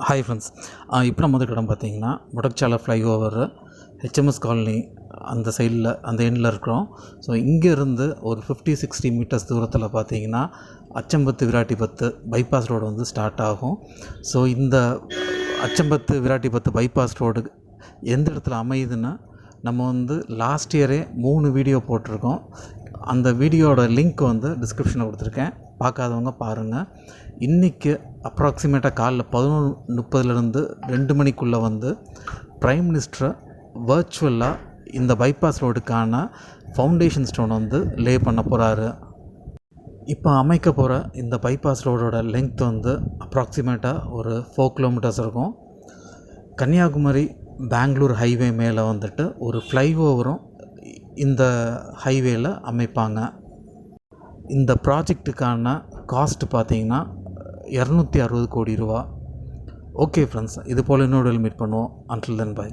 Hi friends, இப்போ நம்ம வந்து இடம் பார்த்தீங்கன்னா முடச்சாலை ஃப்ளைஓவர் ஹெச்எம்எஸ் காலனி அந்த சைடில் அந்த எண்டில் இருக்கிறோம். ஸோ இங்கேருந்து ஒரு 50-60 மீட்டர்ஸ் தூரத்தில் பார்த்தீங்கன்னா அச்சம்பத்து விராட்டிபத்து பைபாஸ் ரோடு வந்து ஸ்டார்ட் ஆகும். ஸோ இந்த அச்சம்பத்து விராட்டிபத்து பைபாஸ் ரோடு எந்த இடத்துல அமையுதுன்னா, நம்ம வந்து லாஸ்ட் இயரே 3 வீடியோ போட்டிருக்கோம். அந்த வீடியோட லிங்க் வந்து டிஸ்கிரிப்ஷனில் கொடுத்துருக்கேன், பார்க்காதவங்க பாருங்கள். இன்றைக்கி அப்ராக்சிமேட்டாக காலைல 11:30 2 மணிக்குள்ளே வந்து ப்ரைம் மினிஸ்டர் வர்ச்சுவலாக இந்த பைபாஸ் ரோடுக்கான ஃபவுண்டேஷன் ஸ்டோன் வந்து லே பண்ண போகிறாரு. இப்போ அமைக்க போகிற இந்த பைபாஸ் ரோடோட லெங்த் வந்து அப்ராக்சிமேட்டாக ஒரு 4 கிலோமீட்டர்ஸ் இருக்கும். கன்னியாகுமரி பெங்களூர் ஹைவே மேலே வந்துட்டு ஒரு ஃப்ளைஓவரும் இந்த ஹைவேயில் அமைப்பாங்க. இந்த ப்ராஜெக்ட்டுக்கான காஸ்ட் பார்த்திங்கன்னா 260 கோடி ரூபா. ஓகே ஃப்ரெண்ட்ஸ், இது போல் இன்னொரு மீட் பண்ணுவோம். Until then by.